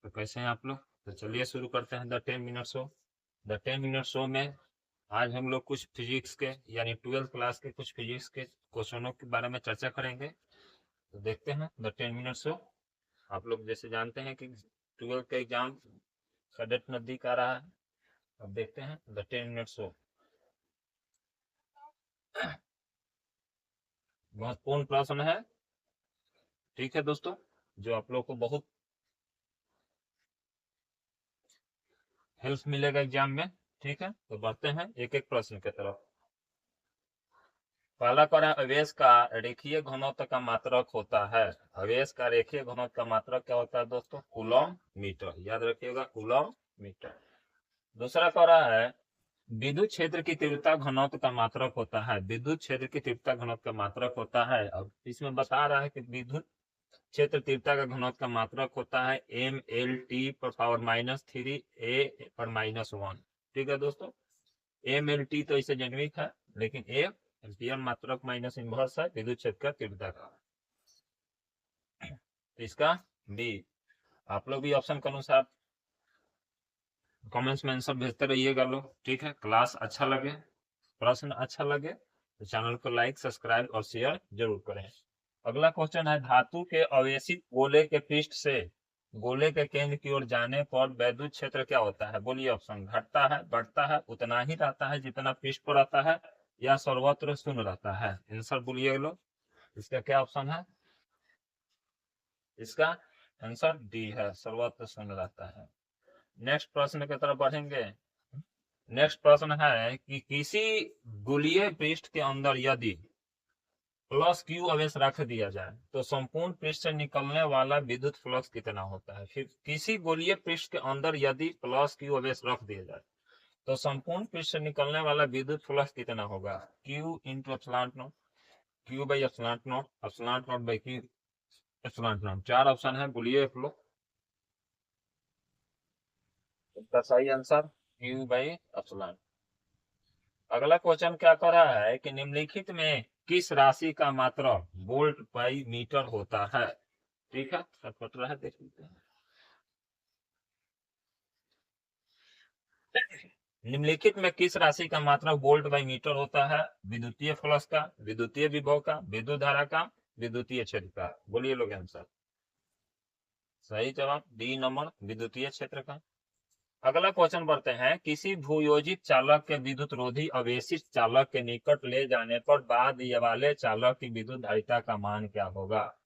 तो कैसे हैं आप लोग? तो चलिए शुरू करते हैं the 10 minute show. The 10 minute show में आज हम लोग कुछ फिजिक्स के यानी 12th क्लास के कुछ फिजिक्स के क्वेश्चनों के बारे में चर्चा करेंगे। तो देखते हैं द 10 मिनट शो। आप लोग जैसे जानते हैं कि 12th का एग्जाम कैडेट नजदीक आ रहा है। अब देखते हैं द 10 मिनट शो। महत्वपूर्ण प्रश्न है, ठीक है दोस्तों, जो आप लोग को बहुत हेल्प मिलेगा एग्जाम में। ठीक है, तो बढ़ते हैं एक एक प्रश्न की तरफ। पहला कौन है? अवेश का रेखीय घनत्व का मात्रक होता है। अवेश का रेखीय घनत्व का मात्रक क्या होता है दोस्तों? Coulomb meter. याद रखिएगा, कूलम मीटर। दूसरा कह रहा है विद्युत क्षेत्र की तीव्रता घनत्व का मात्रक होता है। विद्युत क्षेत्र की तीव्रता घनत्व का मात्रक होता है। अब इसमें बता रहा है कि विद्युत क्षेत्र तीव्रता का घनत्व का मात्रक होता है MLT/-3 A/-1। ठीक है दोस्तों, MLT तो इसे जन्विक है, लेकिन A एम्पियर मात्रक माइनस इनवर्स है विद्युत क्षेत्र का तीव्रता का। तो इसका बी। आप लोग भी ऑप्शन के अनुसार कमेंट्स में आंसर भेजते रहिएगा लोग। ठीक है, क्लास अच्छा लगे, प्रश्न अच्छा लगे तो चैनल को लाइक, सब्सक्राइब और शेयर जरूर करें। अगला क्वेश्चन है धातु के अवेशित गोले के पृष्ठ से गोले के केंद्र की ओर जाने पर वैद्युत क्षेत्र क्या होता है? बोलिए ऑप्शन। घटता है, बढ़ता है, उतना ही रहता है जितना पृष्ठ पर रहता है, या सर्वत्र शून्य रहता है? आंसर बोलिए लोग, इसका क्या ऑप्शन है? इसका आंसर डी है, सर्वत्र शून्य रहता है। नेक्स्ट प्रश्न की तरफ बढ़ेंगे। नेक्स्ट प्रश्न है कि किसी गोलीय पृष्ठ के अंदर यदि प्लस क्यू आवेश रख दिया जाए तो संपूर्ण पृष्ठ से निकलने वाला विद्युत फ्लक्स कितना होता है? फिर किसी गोलीय पृष्ठ के अंदर यदि प्लस क्यू आवेश रख दिया जाए तो संपूर्ण पृष्ठ से निकलने वाला विद्युत फ्लक्स कितना होगा? Q into epsilon not, Q by epsilon not, epsilon not by Q, epsilon not. चार ऑप्शन है, बोलिए आप लोग। इसका सही आंसर क्यू बाई एप्सिलॉन। अगला क्वेश्चन क्या कर रहा है कि निम्नलिखित में किस राशि का मात्रक वोल्ट बाई मीटर होता है? ठीक है, सब कट रहा है, देख लेते हैं। निम्नलिखित में किस राशि का मात्रक वोल्ट बाई मीटर होता है? विद्युतीय फ्लक्स का, विद्युतीय विभव का, विद्युत धारा का, विद्युतीय क्षेत्र का? बोलिए लोग आंसर। सही जवाब डी नंबर, विद्युतीय क्षेत्र का। अगला क्वेश्चन बढ़ते हैं, किसी भूयोजित चालक के विद्युत रोधी अवेशित चालक के निकट ले जाने पर बाद ये वाले चालक की विद्युत धारिता का मान क्या होगा?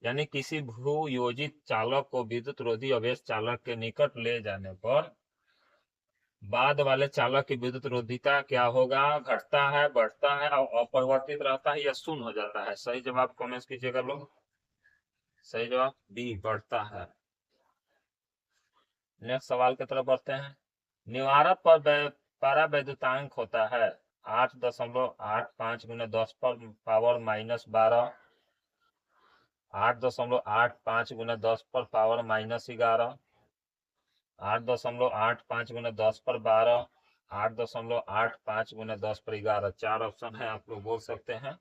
यानी किसी भूयोजित चालक को विद्युत रोधी अवेश चालक के निकट ले जाने पर बाद वाले चालक की विद्युत रोधिता क्या होगा? घटता है, बढ़ता है, और अपरिवर्तित रहता है, या शून्य हो जाता है? सही जवाब कमेंट कीजिएगा लोग। सही जवाब बी, बढ़ता है। नेक्स्ट सवाल की तरफ बढ़ते हैं। निवारक पर परावैद्युतांक होता है 8.85 गुना 10 पर पावर माइनस 12, 8.85 गुना 10 पर पावर माइनस 11, 8.85 गुना 10 पर 12, 8.85 गुना 10 पर 11। चार ऑप्शन है, आप लोग बोल सकते हैं।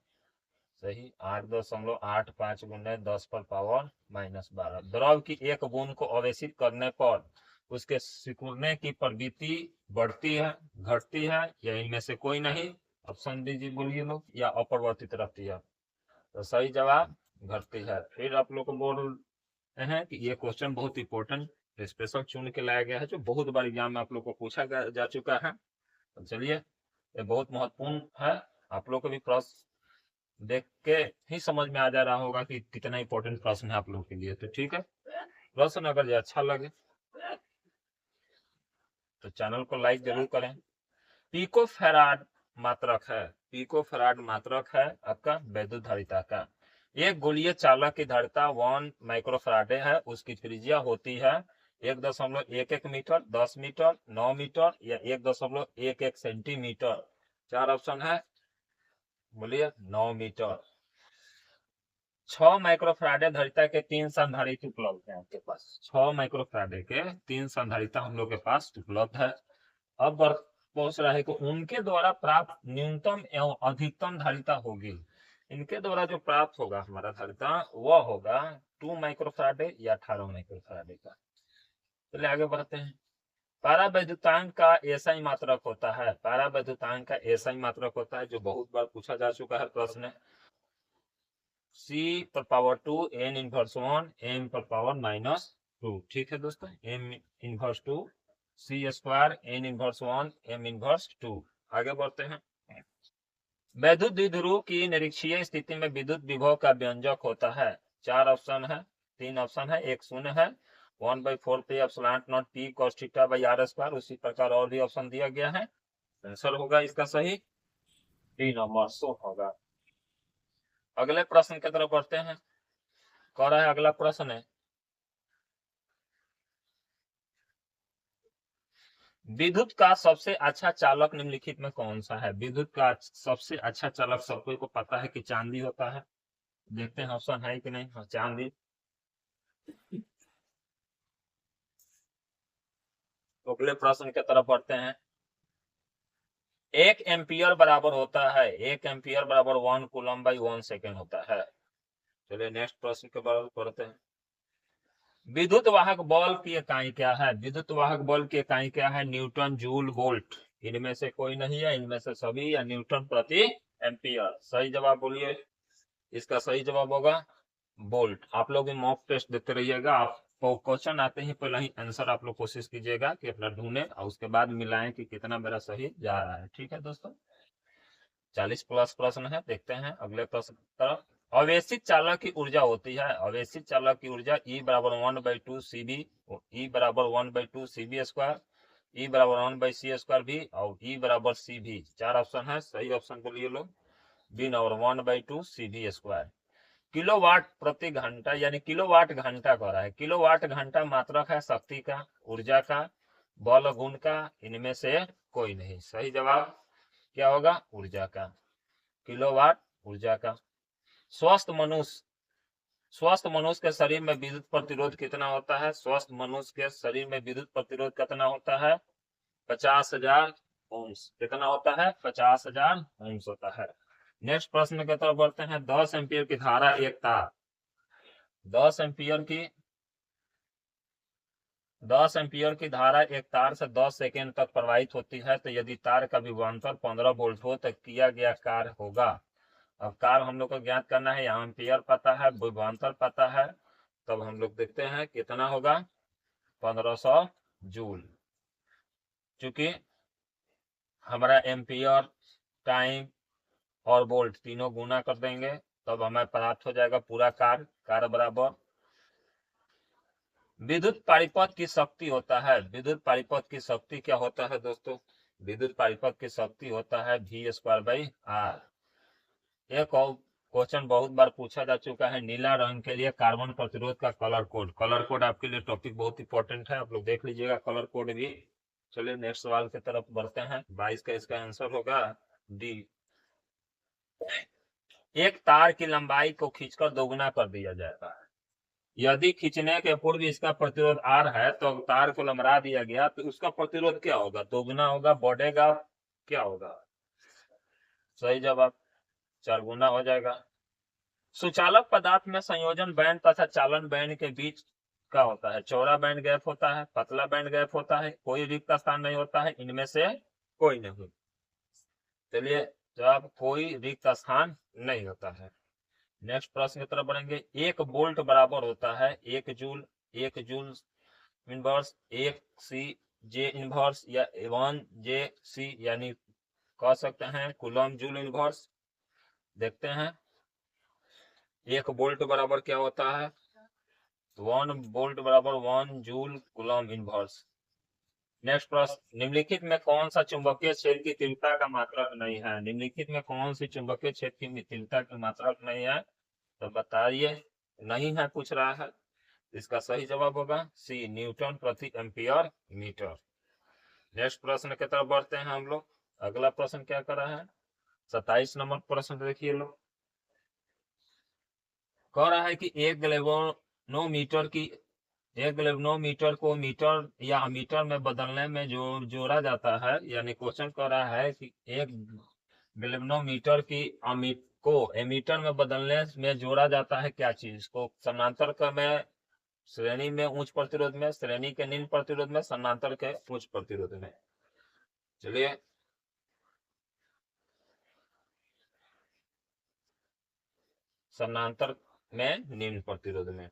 सही 8.85 गुना 10 पर पावर माइनस 12। द्रव की एक बूंद को आवेशित करने पर उसके सिकुड़ने की प्रवृत्ति बढ़ती है, घटती है, या इनमें से कोई नहीं? ऑप्शन दीजिए, बोलिए लोग। या अपरिवर्तित रहती है? तो सही जवाब घटती है। फिर आप लोग को बोल रहे हैं कि ये क्वेश्चन बहुत इंपॉर्टेंट स्पेशल चुन के लाया गया है, जो बहुत बार एग्जाम में आप लोग को पूछा जा चुका है। तो चलिए, ये बहुत महत्वपूर्ण है। आप लोग को भी प्रश्न देख के ही समझ में आ जा रहा होगा कि कितना इंपॉर्टेंट प्रश्न है आप लोग के लिए। तो ठीक है, प्रश्न अगर ये अच्छा लगे तो चैनल को लाइक जरूर करें। पिको फैराड मात्रक है, पिको फैराड मात्रक है आपका वैद्युत धारिता का। एक गोलीय चालक की धारिता 1 माइक्रोफैराडे है, उसकी त्रिज्या होती है 1.11 मीटर, 10 मीटर, 9 मीटर, या 1.11 सेंटीमीटर? चार ऑप्शन है, बोलिए। 9 मीटर। 6 माइक्रोफैराडे धारिता के 3 संधारित्र उपलब्ध है आपके पास। 6 माइक्रोफैराडे के 3 संधारित्र हम लोग के पास उपलब्ध है। अब पहुंच रहा है कि उनके द्वारा प्राप्त न्यूनतम एवं अधिकतम धारिता होगी। इनके द्वारा जो प्राप्त होगा हमारा धारिता वह होगा 2 माइक्रोफैराडे या 18 माइक्रोफैराडे का। चलिए आगे बढ़ते हैं। परावैद्युतांक का ऐसा ही मात्रक होता है, परावैद्युतांक का ऐसा ही मात्रक होता है जो बहुत बार पूछा जा चुका है प्रश्न, c पर पावर 2 n इनवर्स 1 m पर पावर -2। ठीक है दोस्तों, m inverse 2 c square n inverse 1 m inverse 2। आगे बढ़ते हैं। वैद्युत द्विध्रुव की निरीक्षीय स्थिति में विद्युत विभव का व्यंजक होता है। 4 ऑप्शन है, 3 ऑप्शन है, एक शून्य है। 1/4 पे epsilon not p cos theta by r square. उसी प्रकार और भी ऑप्शन दिया गया है। आंसर होगा इसका सही 3 नंबर सो होगा। अगले प्रश्न की तरफ बढ़ते हैं। कह रहा है अगला प्रश्न है, विद्युत का सबसे अच्छा चालक निम्नलिखित में कौन सा है। विद्युत का सबसे अच्छा चालक सबको को पता है कि चांदी होता है। देखते हैं ऑप्शन है कि नहीं। हाँ, चांदी। अगले प्रश्न की तरफ बढ़ते हैं। 1 एम्पियर बराबर होता है, 1 एम्पियर बराबर 1 कूलम बाई 1 सेकेंड होता है। चलिए नेक्स्ट प्रश्न के बारे में पढ़ते हैं। विद्युत वाहक बल की इकाई क्या है। विद्युत वाहक बल की इकाई क्या है। Newton, joule, volt. इनमें से कोई नहीं है, इनमें से सभी या न्यूटन प्रति एम्पियर। सही जवाब बोलिए। इसका सही जवाब होगा वोल्ट। आप लोग मॉक टेस्ट देते रहिएगा। आपको क्वेश्चन आते ही पहले ही आंसर आप लोग कोशिश कीजिएगा कि अपना ढूंढे और उसके बाद मिलाएं कि कितना मेरा सही जा रहा है। ठीक है दोस्तों, 40 प्लस प्रश्न है। देखते हैं अगले प्रश्न की तरफ। अवेशित चालक की ऊर्जा होती है। अवेशित चालक की ऊर्जा E बराबर 1/2 CB, E बराबर 1/2 CB स्क्वायर, E बराबर 1/C स्क्वायर भी और E बराबर C भी। 4 ऑप्शन है, सही ऑप्शन बोलिए लोग। B number 1/2 CB square. Kilowatt प्रति घंटा यानी किलोवाट घंटा कह रहा है। किलोवाट घंटा मात्रक है शक्ति का, ऊर्जा का, बल गुण का। इनमें से कोई नहीं। सही जवाब क्या होगा, ऊर्जा का। किलोवाट ऊर्जा का। स्वस्थ मनुष्य, स्वस्थ मनुष्य के शरीर में विद्युत प्रतिरोध कितना होता है। स्वस्थ मनुष्य के शरीर में विद्युत प्रतिरोध कितना होता है, 50,000 ओम्स। कितना होता है, 50,000 ओम्स होता है। नेक्स्ट प्रश्न की तरफ बढ़ते हैं। 10 एम्पियर की धारा एक तार, 10 एम्पियर की 10 एम्पियर की धारा एक तार से 10 सेकेंड तक प्रवाहित होती है, तो यदि तार का विभवांतर 15 वोल्ट हो तो किया गया कार्य होगा। अब कार्य हम लोग को ज्ञात करना है। यहाँ एम्पियर पता है, विभवांतर पता है, तब हम लोग देखते हैं कितना होगा, 1500 जूल। चूंकि हमारा एम्पियर, टाइम और वोल्ट तीनों गुना कर देंगे तब हमें प्राप्त हो जाएगा पूरा कार्य बराबर। विद्युत पारिपथ की शक्ति होता है। विद्युत पारिपथ की शक्ति क्या होता है दोस्तों, विद्युत पारिपथ की शक्ति होता है V²/R। एक और क्वेश्चन बहुत बार पूछा जा चुका है, नीला रंग के लिए कार्बन प्रतिरोध का कलर कोड। कलर कोड आपके लिए टॉपिक बहुत इंपॉर्टेंट है, आप लोग देख लीजिएगा कलर कोड भी। चलिए नेक्स्ट सवाल की तरफ बढ़ते हैं। 22 का इसका आंसर होगा डी। एक तार की लंबाई को खींचकर दोगुना कर दिया जाता है। यदि खींचने के पूर्व इसका प्रतिरोध R है तो तार को लंबा दिया गया तो उसका प्रतिरोध क्या होगा, दोगुना होगा, बढ़ेगा, क्या होगा। सही जवाब 4 गुना हो जाएगा। सुचालक पदार्थ में संयोजन बैंड तथा चालन बैंड के बीच का होता है। चौड़ा बैंड गैप होता है, पतला बैंड गैप होता है, कोई रिक्त स्थान नहीं होता है। इनमें से कोई नहीं। चलिए जवाब कोई रिक्त स्थान नहीं होता है। नेक्स्ट प्रश्न की तरफ बढ़ेंगे। 1 वोल्ट बराबर होता है 1 जूल, 1 जूल इनवर्स 1 सी जे इनवर्स या 1 जे सी, यानी कह सकते हैं कूलम जूल इनवर्स। देखते हैं 1 वोल्ट बराबर क्या होता है, 1 वोल्ट बराबर 1 जूल कूलम इनवर्स। नेक्स्ट प्रश्न, निम्नलिखित में कौन सा चुंबकीय क्षेत्र की तीव्रता का मात्रक नहीं है। निम्नलिखित में कौन सी चुंबकीय क्षेत्र की तीव्रता की मात्रक नहीं है, तो बताइए। नहीं है पूछ रहा है, इसका सही जवाब होगा सी, न्यूटन प्रति एम्पियर मीटर। नेक्स्ट प्रश्न की तरफ बढ़ते हैं हम लोग। अगला प्रश्न क्या कर रहा है, 27 नंबर प्रश्न देखिए लोग। कह रहा है कि एक गैल्वेनोमीटर को मीटर या अमीटर में बदलने में जो जोड़ा जाता है, यानी क्वेश्चन कह रहा है कि एक गैल्वेनोमीटर की को एमीटर में बदलने में जोड़ा जाता है क्या चीज को, समानांतर में श्रेणी में उच्च प्रतिरोध में, श्रेणी के निम्न प्रतिरोध में, समानांतर के उच्च प्रतिरोध में। चलिए समानांतर में निम्न प्रतिरोध में।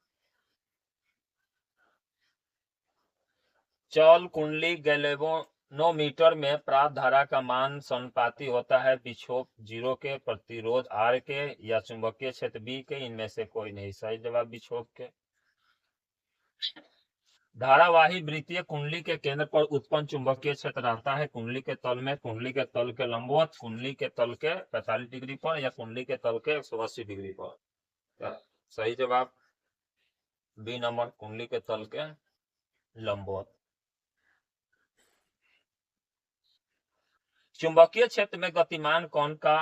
चौल कुंडली गैल्वेनोमीटर में प्राप्त धारा का मान समानुपाती होता है विक्षोभ 0 के, प्रतिरोध R के या चुंबकीय क्षेत्र B के, इनमें से कोई नहीं। सही जवाब विक्षोभ के। धारावाही वृत्तीय कुंडली के केंद्र पर उत्पन्न चुंबकीय क्षेत्र रहता है कुंडली के तल में, कुंडली के तल के लंबवत, कुंडली के तल के 45 डिग्री पर या कुंडली के तल के 180 डिग्री पर। सही जवाब बी नंबर, कुंडली के तल के लंबवत। चुंबकीय क्षेत्र में गतिमान कौन का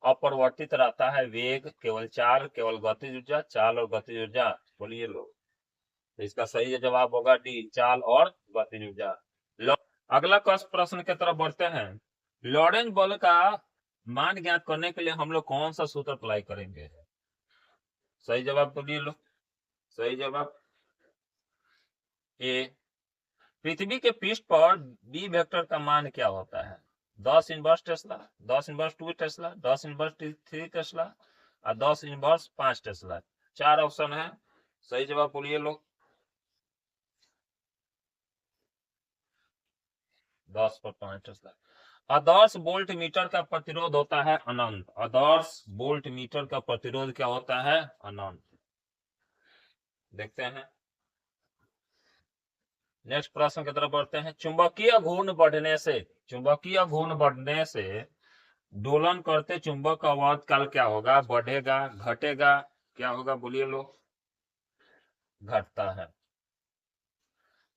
अपरिवर्तित रहता है? वेग, केवल चाल, केवल गतिज ऊर्जा, चाल और गतिज ऊर्जा। बोलिए लोग। तो इसका सही जवाब होगा डी, चाल और गतिज ऊर्जा। अगला प्रश्न की तरफ बढ़ते हैं। लॉरेंज बल का मान ज्ञात करने के लिए हम लोग कौन सा सूत्र अप्लाई करेंगे? सही जवाब बोलिए लोग। सही जवाब ए। पृथ्वी के पृष्ठ पर बी वेक्टर का मान क्या होता है? 10 inverse Tesla, 10 inverse 2 Tesla, 10 inverse 3 Tesla और 10 इनवर्स 5 टेस्ला। 4 ऑप्शन है। सही जवाब बोलिए लोग। 10 पर 5 टेस्ला। आदर्श वोल्ट मीटर का प्रतिरोध होता है अनंत। आदर्श वोल्ट मीटर का प्रतिरोध क्या होता है? अनंत। देखते हैं नेक्स्ट प्रश्न की तरफ बढ़ते हैं। चुंबकीय घूर्ण बढ़ने से, चुंबकीय घूर्ण बढ़ने से दोलन करते चुंबक का आवर्त काल क्या होगा? बढ़ेगा, घटेगा, क्या होगा? बोलिए लोग। घटता है।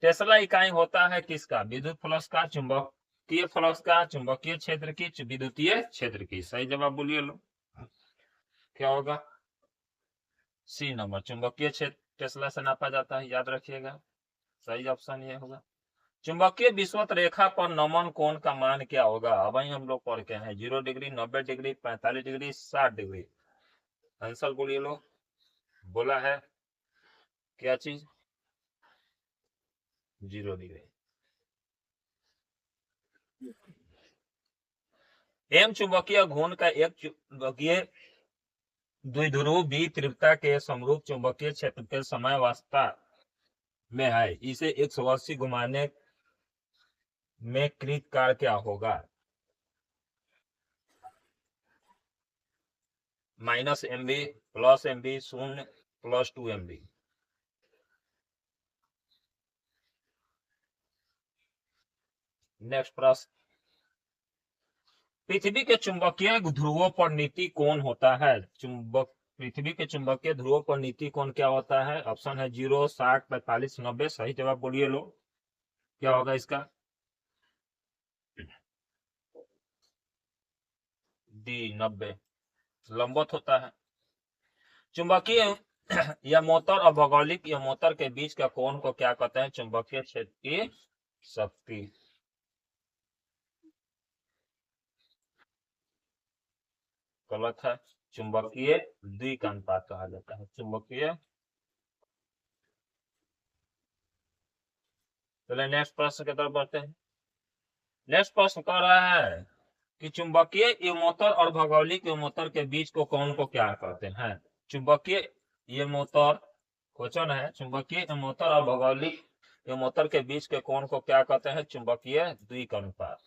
टेस्ला इकाई होता है किसका? विद्युत फ्लक्स का, चुंबकीय फ्लक्स का, चुंबकीय क्षेत्र की, विद्युतीय क्षेत्र की। सही जवाब बोलिए लोग। क्या होगा? सी नंबर, चुंबकीय क्षेत्र टेस्ला से नापा जाता है, याद रखिएगा। सही ऑप्शन ये होगा। चुंबकीय विषुवत रेखा पर नमन कोण का मान क्या होगा? अब हम लोग पढ़ के हैं 0 degree, 90 degree, 45 degree, 60 degree. Answer बोलिए लोग। बोला है क्या चीज? 0 डिग्री। एम चुंबकीय घूर्ण का एक चुंबकीय द्विध्रुव बी तीव्रता के समरूप चुंबकीय क्षेत्र के समयावस्था में है, इसे 180 घुमाने में कृत कार्य क्या होगा? -MV, +MV, 0, +2MV। नेक्स्ट प्रश्न। पृथ्वी के चुंबकीय ध्रुवों पर नीति कोण होता है? पृथ्वी के चुंबकीय ध्रुवों पर नीति कोण क्या होता है? ऑप्शन है 0, 60, 45, 90। सही जवाब बोलिए लोग। क्या होगा इसका? डी 90, लंबवत होता है। चुंबकीय या मोटर और भौगोलिक या मोटर के बीच का कोण को क्या कहते हैं? चुंबकीय क्षेत्र की शक्ति। गलत है, चुंबकीय द्विक अनुपात कहा जाता है। चुंबकीय। चलिए नेक्स्ट प्रश्न की तरफ बढ़ते हैं। नेक्स्ट प्रश्न कह रहा है कि चुंबकीय युग्मोत्तर और भौगोलिक युग्मोत्तर के बीच को कोण को क्या कहते हैं? चुंबकीय युग्मोत्तर क्वेश्चन है, चुंबकीय युग्मोत्तर और भौगोलिक युग्मोत्तर के बीच के कोण को क्या कहते हैं? चुंबकीय द्विक अनुपात।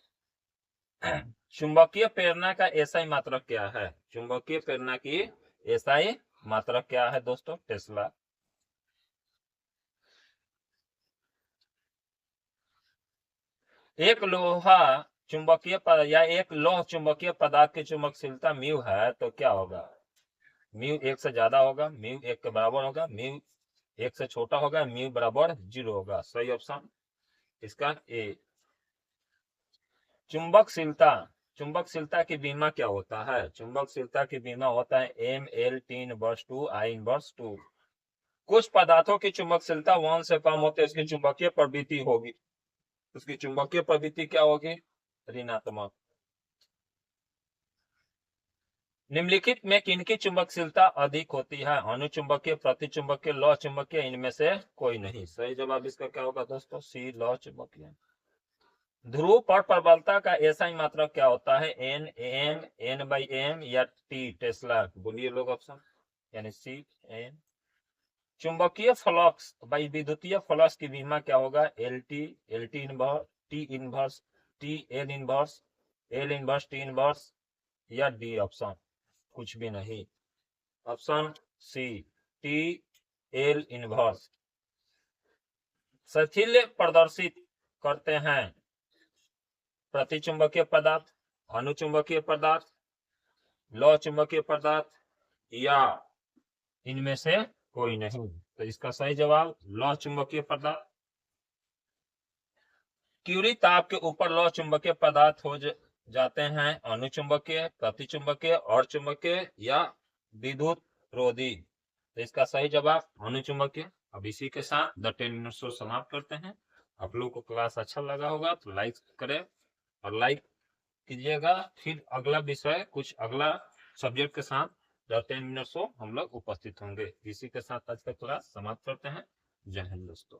चुंबकीय प्रेरणा का एसआई मात्रक क्या है? चुंबकीय प्रेरणा की एसआई मात्रक क्या है दोस्तों? टेस्ला। एक लोहा चुंबकीय या एक लौह चुंबकीय पदार्थ की चुंबकशीलता म्यू है तो क्या होगा? म्यू 1 से ज्यादा होगा, म्यू 1 के बराबर होगा, म्यू 1 से छोटा होगा, म्यू बराबर 0 होगा। सही ऑप्शन इसका ए। चुंबकशीलता, चुंबकशीलता की बीमा क्या होता है? चुंबकशीलता की बीमा होता है ML T/2 I/2। कुछ पदार्थों की चुंबकशीलता 1 से कम होते हैं, इसकी चुंबकीय प्रवृत्ति होगी, उसकी चुंबकीय प्रवृत्ति क्या होगी? ऋणात्मक। निम्नलिखित में किनकी चुंबकशीलता अधिक होती है? अनुचुंबकीय, प्रतिचुंबकीय, लौह चुंबकीय, इनमें से कोई नहीं। सही जवाब इसका क्या होगा दोस्तों? सी, लौह चुंबकीय। ध्रुव पर प्रबलता का ऐसा ही मात्रक क्या होता है? N, M, N by M या टी, टेस्ला? बोलिए लोग ऑप्शन, यानी सी, एन। चुंबकीय फ्लक्स बाई विद्युतीय फ्लक्स की विमा क्या होगा? L T, L T inverse, T inverse, T L inverse, L inverse, T inverse या डी ऑप्शन? कुछ भी नहीं। Option C, T L inverse. सथिल्य प्रदर्शित करते हैं प्रतिचुंबकीय पदार्थ, अनुचुंबकीय पदार्थ, लौह चुंबकीय पदार्थ या इनमें से कोई नहीं। तो इसका सही जवाब लौह चुंबकीय पदार्थ। क्यूरी ताप के ऊपर लौह चुंबकीय पदार्थ हो जाते हैं अनुचुंबकीय, प्रतिचुंबकीय, और चुंबकीय या विद्युत रोधी। तो इसका सही जवाब अनुचुंबकीय। अब इसी के साथ द 10 मिनट शो समाप्त करते हैं। आप लोग को क्लास अच्छा लगा होगा तो लाइक करें और लाइक कीजिएगा। फिर अगला विषय, कुछ अगला सब्जेक्ट के साथ द 10 मिनट शो हम लोग उपस्थित होंगे। इसी के साथ आज का क्लास समाप्त करते हैं। जय हिंद दोस्तों।